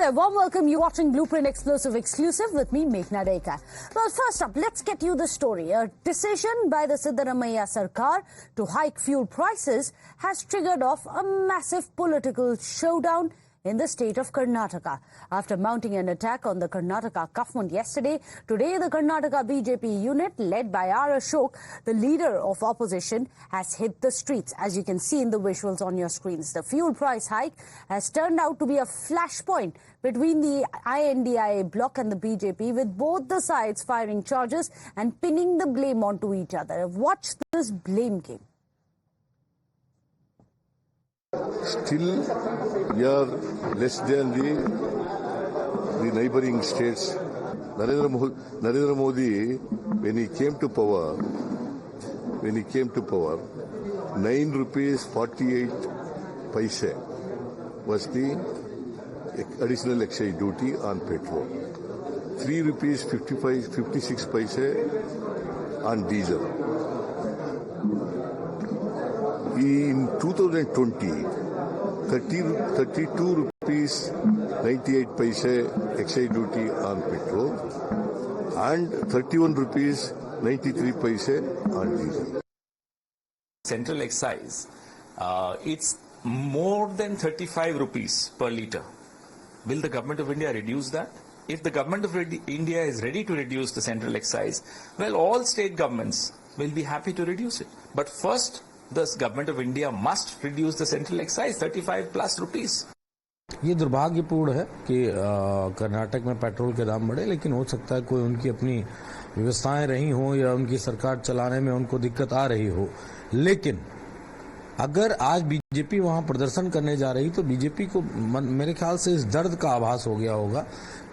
there, warm welcome. You're watching Blueprint Explosive Exclusive with me, Meghna Deka. Well, first up, let's get you the story. A decision by the Siddaramaiah Sarkar to hike fuel prices has triggered off a massive political showdown in the state of Karnataka. After mounting an attack on the Karnataka government yesterday, today the Karnataka BJP unit, led by R. Ashok, the leader of opposition, has hit the streets, as you can see in the visuals on your screens. The fuel price hike has turned out to be a flashpoint between the INDIA bloc and the BJP, with both the sides firing charges and pinning the blame onto each other. Watch this blame game. Still, we are less than the neighboring states. Narendra Modi, when he came to power, 9 rupees 48 paise was the additional excise duty on petrol. 3 rupees 56 paise on diesel. In 2020, 32 rupees 98 paise excise duty on petrol and 31 rupees 93 paise on diesel. Central excise, it's more than 35 rupees per litre. Will the government of India reduce that? If the government of India is ready to reduce the central excise, well, all state governments will be happy to reduce it. But first, the government of India must reduce the central excise 35 plus rupees. ये दुर्भाग्यपूर्ण है कि कर्नाटक में petrol के दाम बढ़े, लेकिन हो सकता है कोई उनकी अपनी व्यवस्थाएं रही हो या उनकी सरकार चलाने में उनको दिक्कत आ रही हो। लेकिन अगर आज बीजेपी वहां प्रदर्शन करने जा रही तो बीजेपी को मेरे ख्याल से इस दर्द का आभास हो गया होगा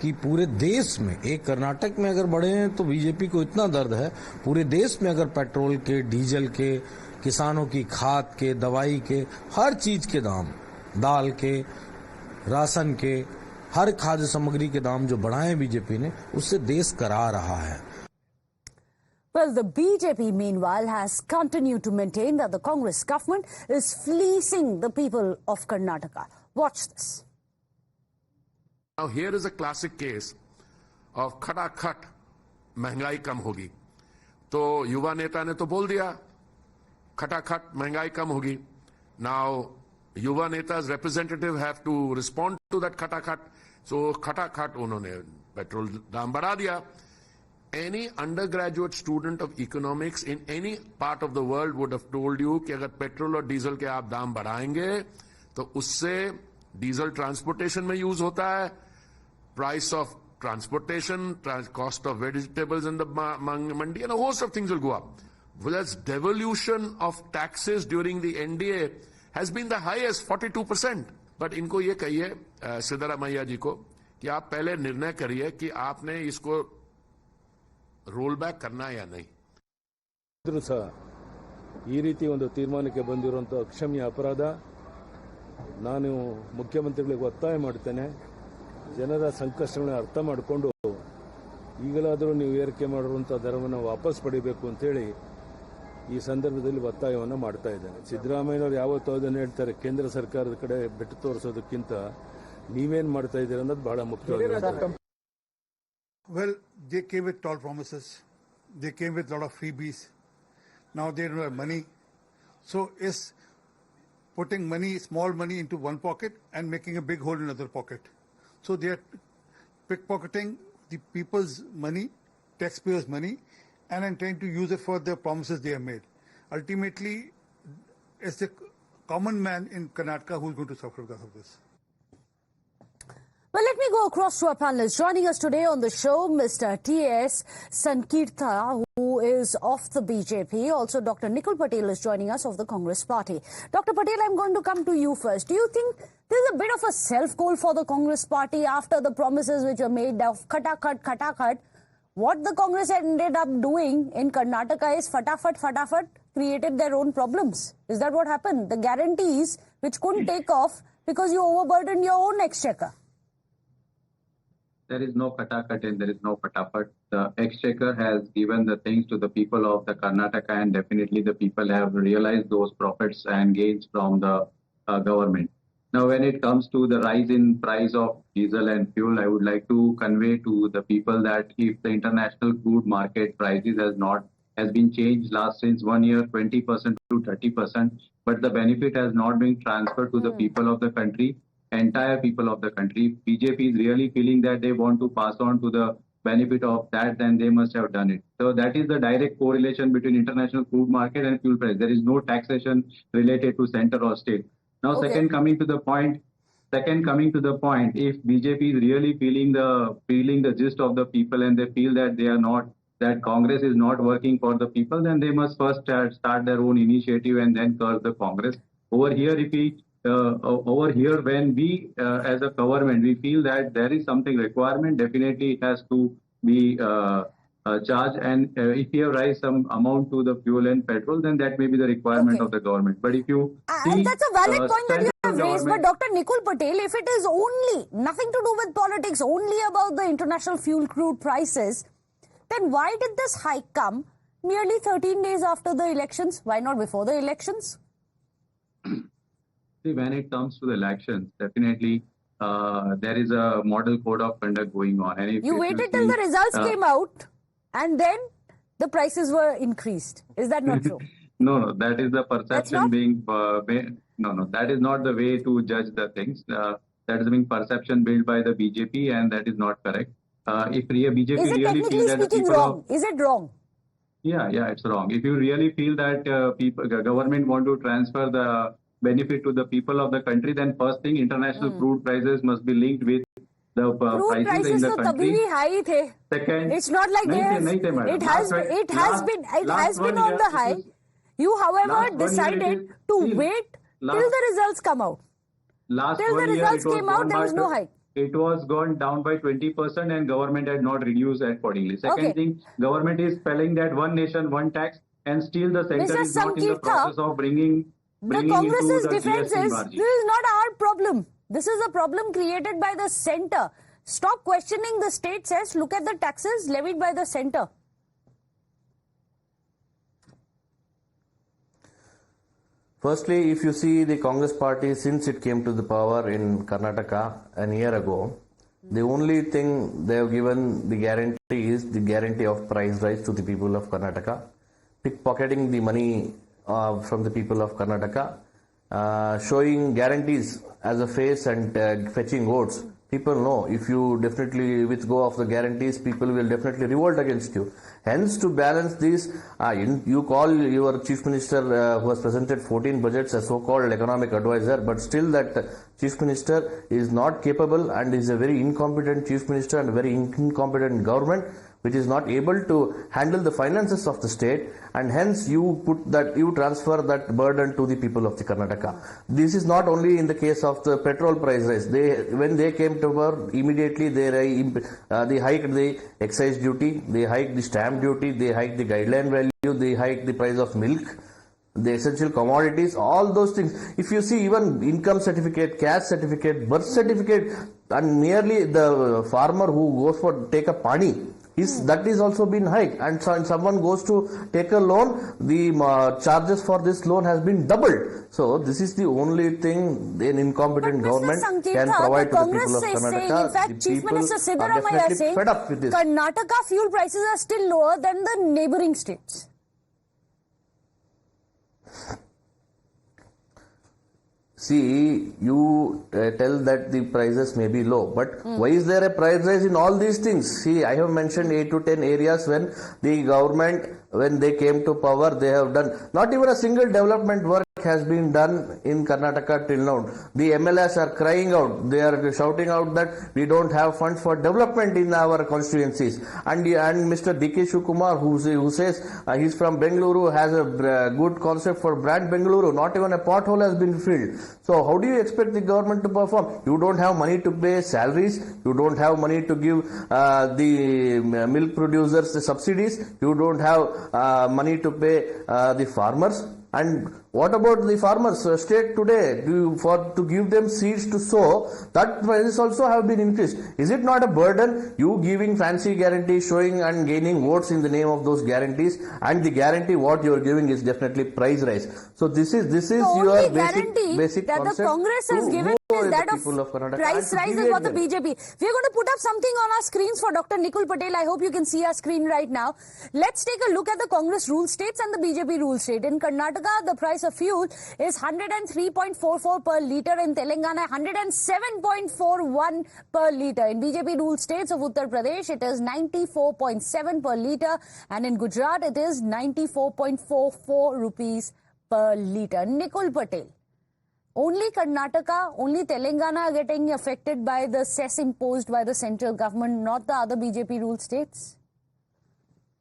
कि पूरे देश में, एक कर्नाटक में अगर बढ़े हैं तो बीजेपी को इतना दर्द है, पूरे देश में अगर पेट्रोल के, डीजल के, किसानों की खाद के, दवाई के, हर चीज के दाम, दाल के, राशन के, हर खाद्य सामग्री के दाम जो बढ़ाए बीजेपी ने, उससे देश करा रहा है। Well, the BJP, meanwhile, has continued to maintain that the Congress government is fleecing the people of Karnataka. Watch this. Now, here is a classic case of खटाखट महंगाई कम होगी। तो युवा नेता ने तो बोल दिया खटाखट महंगाई कम होगी। Now, युवा नेता's representative have to respond to that खटाखट. So खटाखट उन्होंने पेट्रोल दाम बढ़ा दिया. Any undergraduate student of economics in any part of the world would have told you कि अगर पेट्रोल और डीजल के आप दाम बढ़ाएंगे तो उससे डीजल ट्रांसपोर्टेशन में यूज होता है, price of transportation, cost of vegetables in the Mandi, and a host of things will go up. Whereas devolution of taxes during the NDA has been the highest, 42%. But इनको ये कहिए सिद्धरामैया जी को कि आप पहले निर्णय करिए कि आपने इसको रोल बैक करना है या नहीं। ಈ ರೀತಿ ಒಂದು ತೀರ್ಮಾನಕ್ಕೆ ಬಂದಿರುವಂತ ಅಕ್ಷಮ್ಯ ಅಪರಾಧ. ನಾನು ಮುಖ್ಯಮಂತ್ರಿಗಳಿಗೆ ಒತ್ತಾಯ ಮಾಡ್ತೇನೆ, ಜನರ ಸಂಕಷ್ಟಗಳನ್ನು ಅರ್ಥ ಮಾಡಿಕೊಂಡು ಈಗಲಾದರೂ ನೀವು ಏರಿಕೆ ಮಾಡಿರುವಂತ ದರವನ್ನು ವಾಪಸ್ ಪಡಿಬೇಕು ಅಂತ ಹೇಳಿ ಈ ಸಂದರ್ಭದಲ್ಲಿ ಒತ್ತಾಯವನ್ನು ಮಾಡ್ತಾ ಇದ್ದೇನೆ. ಸಿದ್ದರಾಮಯ್ಯನವರು ಯಾವತ್ತೂ ಅದನ್ನು ಹೇಳ್ತಾರೆ, ಕೇಂದ್ರ ಸರ್ಕಾರದ ಕಡೆ ಬೆಟ್ಟು ತೋರಿಸೋದಕ್ಕಿಂತ ನೀವೇನ್ ಮಾಡ್ತಾ ಇದ್ದೀರಾ ಅನ್ನೋದು ಬಹಳ ಮುಖ್ಯವಾಗಿದೆ. Well, they came with tall promises. They came with a lot of freebies. Now they don't have money. So is putting money, small money, into one pocket and making a big hole in another pocket. So they are pickpocketing the people's money, taxpayers' money, and then trying to use it for the promises they have made. Ultimately, it's the common man in Karnataka who is going to suffer because of this. Well, let me go across to our panelists. Joining us today on the show, Mr. T.S. Sankirtha, who is of the BJP. Also, Dr. Nikhil Patel is joining us of the Congress party. Dr. Patel, I'm going to come to you first. Do you think there's a bit of a self-goal for the Congress party after the promises which were made of khatakhat? What the Congress ended up doing in Karnataka is fatafat, created their own problems. Is that what happened? The guarantees which couldn't take off because you overburdened your own exchequer. There is no khatakhat and there is no fatafat. The exchequer has given the things to the people of the Karnataka, and definitely the people have realized those profits and gains from the government. Now, when it comes to the rise in price of diesel and fuel, I would like to convey to the people that if the international crude market prices has been changed since 1 year, 20% to 30%, but the benefit has not been transferred to the people of the country, entire people of the country. BJP is really feeling that they want to pass on to the benefit of that, then they must have done it. So that is the direct correlation between international crude market and fuel price. There is no taxation related to center or state. Now, second coming to the point, if BJP is really feeling the gist of the people and they feel that that Congress is not working for the people, then they must first start their own initiative and then curse the Congress. Over here, when we as a government, we feel that there is something requirement, definitely it has to be charged, and if you have raised some amount to the fuel and petrol, then that may be the requirement of the government. But if you see, that's a valid point that you have raised, but Dr. Nikul Patel, if it is only nothing to do with politics, only about the international fuel crude prices, then why did this hike come nearly 13 days after the elections? Why not before the elections? See, when it comes to the elections, definitely there is a model code of conduct going on. And if you waited till the results came out and then the prices were increased. Is that not true? No, that is the perception being that is not the way to judge the things. That is being perception built by the BJP, and that is not correct. If BJP is it really technically feel that speaking wrong? Is it wrong? Yeah, it's wrong. If you really feel that government want to transfer the benefit to the people of the country, then first thing, international crude prices must be linked with the prices in the country. Second, it's not like it has been on the high. You, however, decided to wait till the results come out. Till the results came out, there was no hike. It was gone down by 20% and government had not reduced accordingly. Second thing, government is spelling that one nation, one tax, and still the center is not in the process of bringing the Congress's defense is, this is not our problem. This is a problem created by the center. Stop questioning the state says, look at the taxes levied by the center. Firstly, if you see the Congress party since it came to the power in Karnataka a year ago, the only thing they have given the guarantee is the guarantee of price rise to the people of Karnataka, pickpocketing the money from the people of Karnataka, showing guarantees as a face and fetching votes. People know if you definitely withdraw of the guarantees, people will definitely revolt against you. Hence, to balance this, you call your chief minister who has presented 14 budgets a so-called economic advisor, but still that chief minister is not capable and is a very incompetent chief minister and a very incompetent government, which is not able to handle the finances of the state, and hence you transfer that burden to the people of the Karnataka. This is not only in the case of the petrol price rise. When they came to power, immediately they hiked the excise duty, they hiked the stamp duty, they hiked the guideline value, they hiked the price of milk, the essential commodities, all those things. If you see even income certificate, caste certificate, birth certificate, and merely the farmer who goes for take a pani, that is also been hiked, and so someone goes to take a loan, the charges for this loan has been doubled. So this is the only thing an incompetent government can provide to the people of Karnataka. In fact, Chief Minister Siddaramaiah is saying Karnataka fuel prices are still lower than the neighbouring states. See, you tell that the prices may be low, but why is there a price rise in all these things? See, I have mentioned 8 to 10 areas when the government, when they came to power, they have done, not even a single development work has been done in Karnataka till now. The MLAs are crying out, they are shouting out that we don't have funds for development in our constituencies. And Mr. D.K. Shivakumar, who says he's from Bengaluru, has a good concept for brand Bengaluru. Not even a pothole has been filled. So how do you expect the government to perform? You don't have money to pay salaries, you don't have money to give the milk producers the subsidies, you don't have money to pay the farmers. And What about the farmers? State today, to give them seeds to sow, that prices also have been increased. Is it not a burden? You giving fancy guarantees, showing and gaining votes in the name of those guarantees, and the guarantee what you are giving is definitely price rise. So this is your basic that concept the Congress has given is that of price rise is what the BJP. We are going to put up something on our screens for Dr. Nikul Patel. I hope you can see our screen right now. Let's take a look at the Congress rule states and the BJP rule state. In Karnataka, the price of fuel is 103.44 per litre. In Telangana, 107.41 per litre. In BJP rule states of Uttar Pradesh, it is 94.7 per litre. And in Gujarat, it is 94.44 rupees per litre. Nikul Patel. Only Karnataka, only Telangana are getting affected by the cess imposed by the central government, not the other BJP ruled states?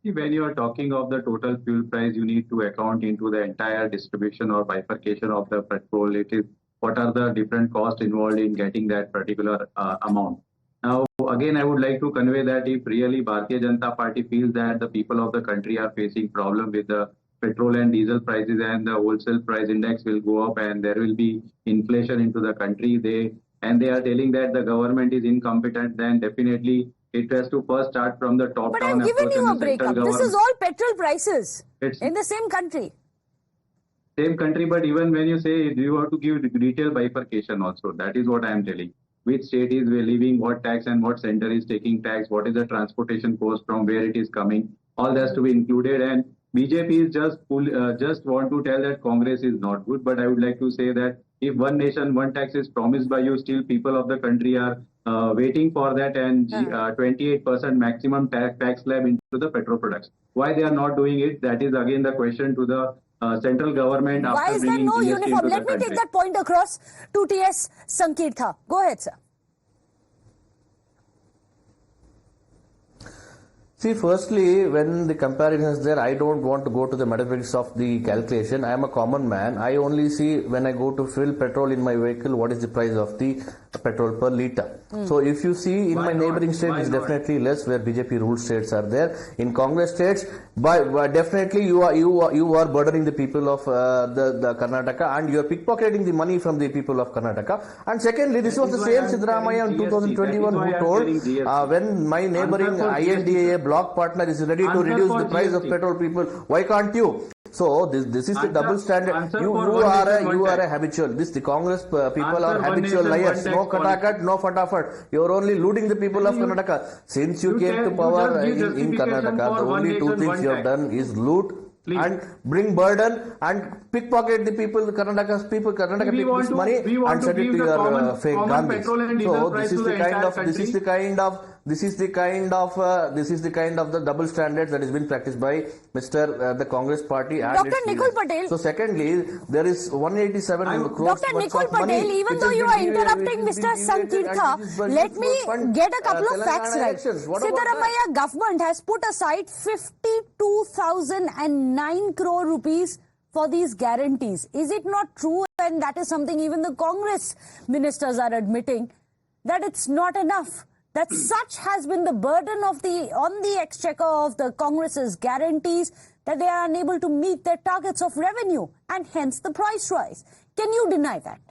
When you are talking of the total fuel price, you need to account into the entire distribution or bifurcation of the petrol. It is what are the different costs involved in getting that particular amount. Now, again, I would like to convey that if really Bharatiya Janata Party feels that the people of the country are facing problem with the petrol and diesel prices and the wholesale price index will go up and there will be inflation into the country, they are telling that the government is incompetent, then definitely it has to first start from the top down. But I'm giving you a breakup. This is all petrol prices in the same country. Same country, but even when you say you have to give detailed bifurcation also, that is what I am telling. Which state is leaving what tax and what center is taking tax, what is the transportation cost from where it is coming, all that has to be included. And BJP is just want to tell that Congress is not good, but I would like to say that if one nation, one tax is promised by you, still people of the country are waiting for that and 28% maximum tax slab into the petrol products. Why they are not doing it? That is again the question to the central government. Why is there no uniform? Let me take that point across to T.S. Sankirtha. Go ahead, sir. See, firstly, when the comparison is there, I don't want to go to the mathematics of the calculation. I am a common man. I only see when I go to fill petrol in my vehicle, what is the price of the petrol per litre. So if you see in my neighboring state, it's definitely less where BJP ruled states are there. In Congress states, definitely you are burdening the people of the Karnataka and you are pickpocketing the money from the people of Karnataka. And secondly, this was the same Siddaramaiah in 2021 who told when my neighboring INDA bloc partner is ready to reduce the price of petrol, people, why can't you? So this is the double standard. You are a habitual. The Congress people are habitual liars. No katakat, no fatafat. You are only looting the people of Karnataka. Since you came to power in Karnataka, the only two things you have done is loot and bring burden and pickpocket the people, Karnataka people's money and send it to your fake Gandhis. So this is the kind of the double standards that has been practiced by the Congress party and Dr. Nikul Patel. So secondly, there is 187 crores Dr. Nikul Patel, even though you are interrupting Mr. Sankirtha, let me get a couple of facts right. Siddaramaiah government has put aside 52,009 crore rupees for these guarantees. Is it not true? And that is something even the Congress ministers are admitting, that it's not enough. That such has been the burden on the exchequer of the Congress's guarantees that they are unable to meet their targets of revenue and hence the price rise. Can you deny that?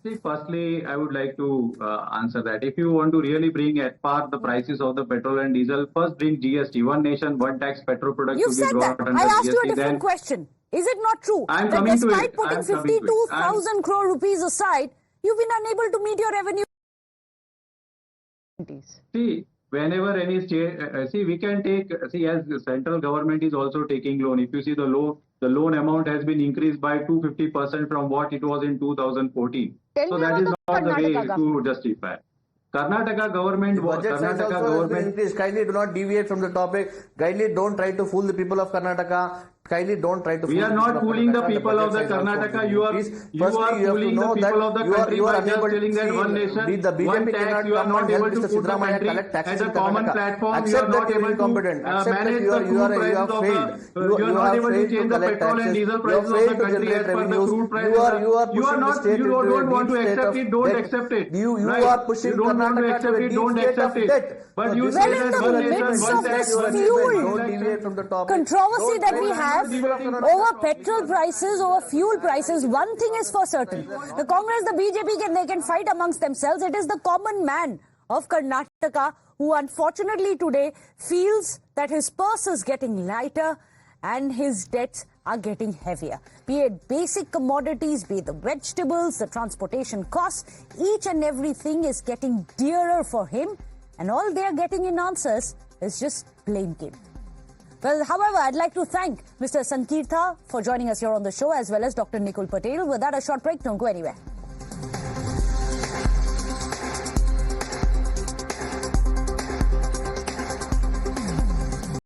See, firstly, I would like to answer that. If you want to really bring at par the prices of the petrol and diesel, first bring GST. One nation, one tax, petrol products. You said that. I asked you a different question. Is it not true that despite putting 52,000 crore rupees aside, you've been unable to meet your revenue? See, whenever any state, we can take, as the central government is also taking loan. If you see the loan amount has been increased by 250% from what it was in 2014. So that is not the way to justify. Karnataka government increased. Kindly do not deviate from the topic. Kindly don't try to fool the people of Karnataka. Kindly don't try to. We are not fooling the people of the Karnataka. You are fooling the people of the country by just telling that one nation, one tax. You are not able to put the country as a common platform. You are not able to manage the crude prices of the. You are not able to change the petrol and diesel prices of the country as per the crude prices. You are not. You don't want to accept it. Don't accept it. You are pushing Karnataka to a deep state of debt. But you say that one nation, one tax. Controversy that we have. have over petrol prices, over fuel prices, one thing is for certain. The Congress, the BJP, they can fight amongst themselves. It is the common man of Karnataka who unfortunately today feels that his purse is getting lighter and his debts are getting heavier. Be it basic commodities, be it the vegetables, the transportation costs, each and everything is getting dearer for him, and all they are getting in answers is just blame game. Well, however, I'd like to thank Mr. Sankirtha for joining us here on the show, as well as Dr. Nikul Patel. With that, a short break. Don't go anywhere.